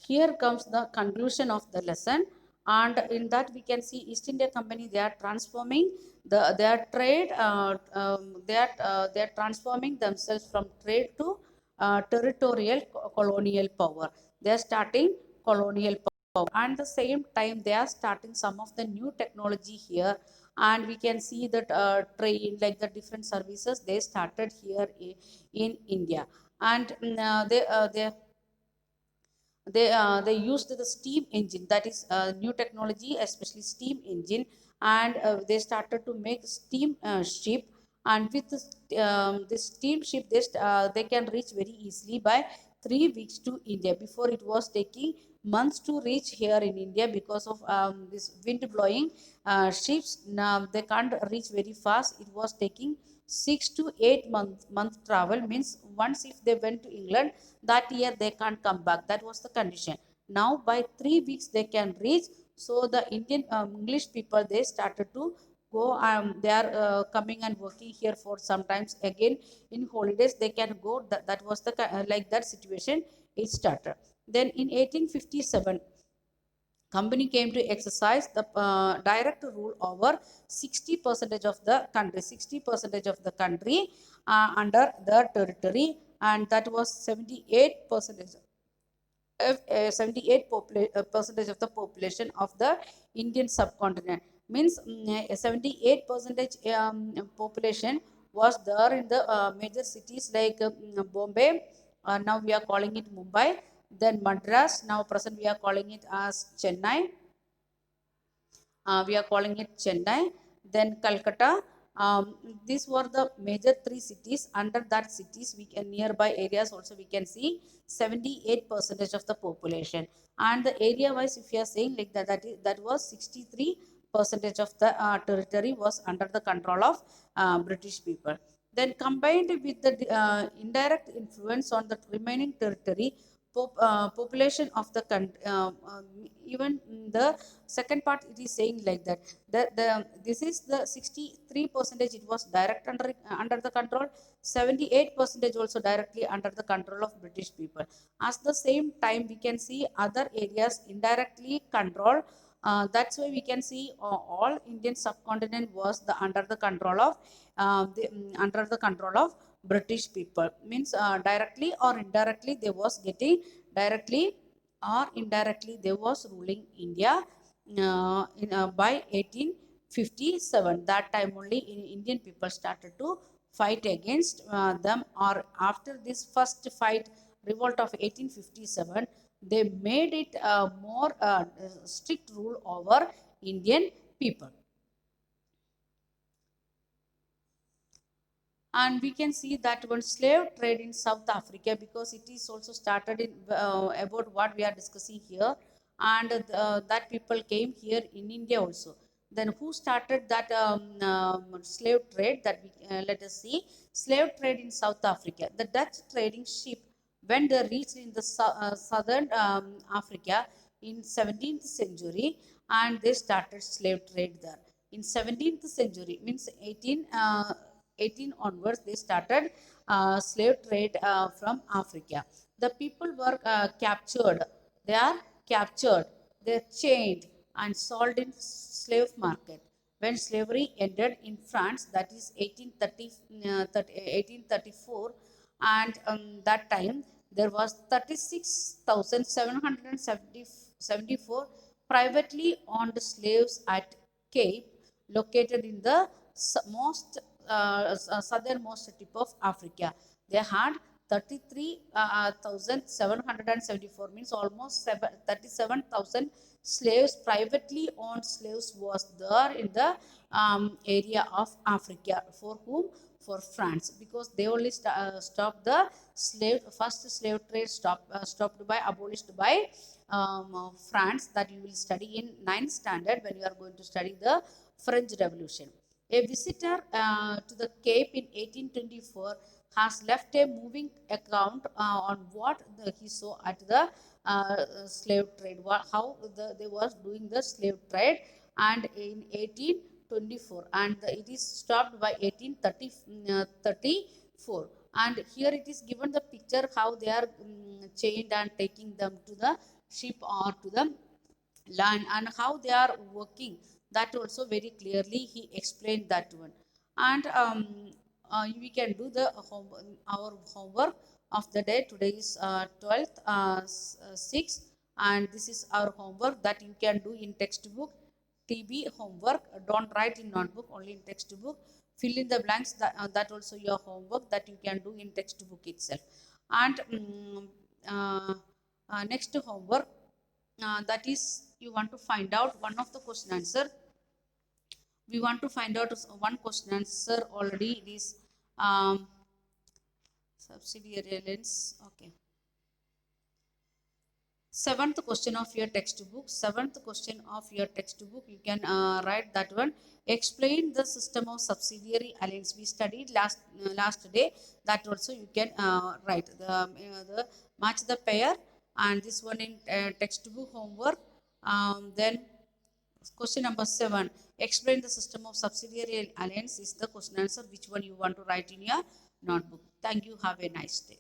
Here comes the conclusion of the lesson, and in that we can see East India Company, they are transforming their trade, they are transforming themselves from trade to territorial colonial power. They are starting colonial power, and the same time they are starting some of the new technology here, and we can see that train, like the different services they started here in India. And they used the steam engine, that is new technology, especially steam engine. And they started to make steam ship, and with this steam ship they can reach very easily by 3 weeks to India. Before it was taking months to reach here in India because of this wind blowing ships. Now they can't reach very fast. It was taking 6 to 8 month travel. Means once if they went to England, that year they can't come back. That was the condition. Now by 3 weeks they can reach. So the Indian English people, they started to go, they are coming and working here for sometimes. Again in holidays they can go. That was the like that situation it started. Then in 1857, company came to exercise the direct rule over 60 percentage of the country, 60 percentage of the country under the territory. And that was 78 percentage, 78 percentage of the population of the Indian subcontinent. Means 78 percentage population was there in the major cities like Bombay, now we are calling it Mumbai. Then Madras, now present we are calling it as Chennai, we are calling it Chennai. Then Calcutta. Um, these were the major three cities. Under that cities, we can nearby areas also we can see 78 percentage of the population. And the area wise, if you are saying like that, that was 63 percentage of the territory was under the control of British people. Then combined with the indirect influence on the remaining territory, population of the country, even the second part it is saying like that, the this is the 63 percentage, it was direct under the control. 78 percentage also directly under the control of British people. At the same time we can see other areas indirectly controlled. That's why we can see all Indian subcontinent was the under the control of under the control of British people. Means directly or indirectly they was getting, directly or indirectly they was ruling India by 1857. That time only Indian people started to fight against them. Or after this first fight, revolt of 1857, they made it more strict rule over Indian people. And we can see that one slave trade in South Africa, because it is also started in about what we are discussing here. And that people came here in India also. Then who started that slave trade, that we let us see. Slave trade in South Africa, the Dutch trading ship, when they reached in the southern Africa in 17th century, and they started slave trade there in 17th century. Means 18 onwards they started slave trade from Africa. The people were captured. They are captured. They're chained and sold in slave market. When slavery ended in France, that is 1834, and that time there was 36,774 privately owned slaves at Cape, located in the most southernmost tip of Africa. They had 33,774, means almost 37,000 slaves, privately owned slaves was there in the area of Africa. For whom? For France, because they only stopped the first slave trade, stopped by, abolished by France. That you will study in 9th standard when you are going to study the French Revolution. A visitor to the Cape in 1824 has left a moving account on what he saw at the slave trade, how they was doing the slave trade, and in 1824, and it is stopped by 1834. And here it is given the picture how they are chained and taking them to the ship or to the land, and how they are working, that also very clearly he explained that one. And we can do the our homework of the day. Today is 12th 6, and this is our homework that you can do in textbook. TB homework, don't write in notebook, only in textbook. Fill in the blanks, that also your homework that you can do in textbook itself. And uh, next homework, that is you want to find out one of the question answer. We want to find out one question answer already. It is subsidiary lens. Okay. Seventh question of your textbook. Seventh question of your textbook. You can write that one. Explain the system of subsidiary alliance. We studied last day. That also you can write the match the pair, and this one in textbook homework. Then question number 7. Explain the system of subsidiary alliance is the question answer. Which one you want to write in your notebook. Thank you. Have a nice day.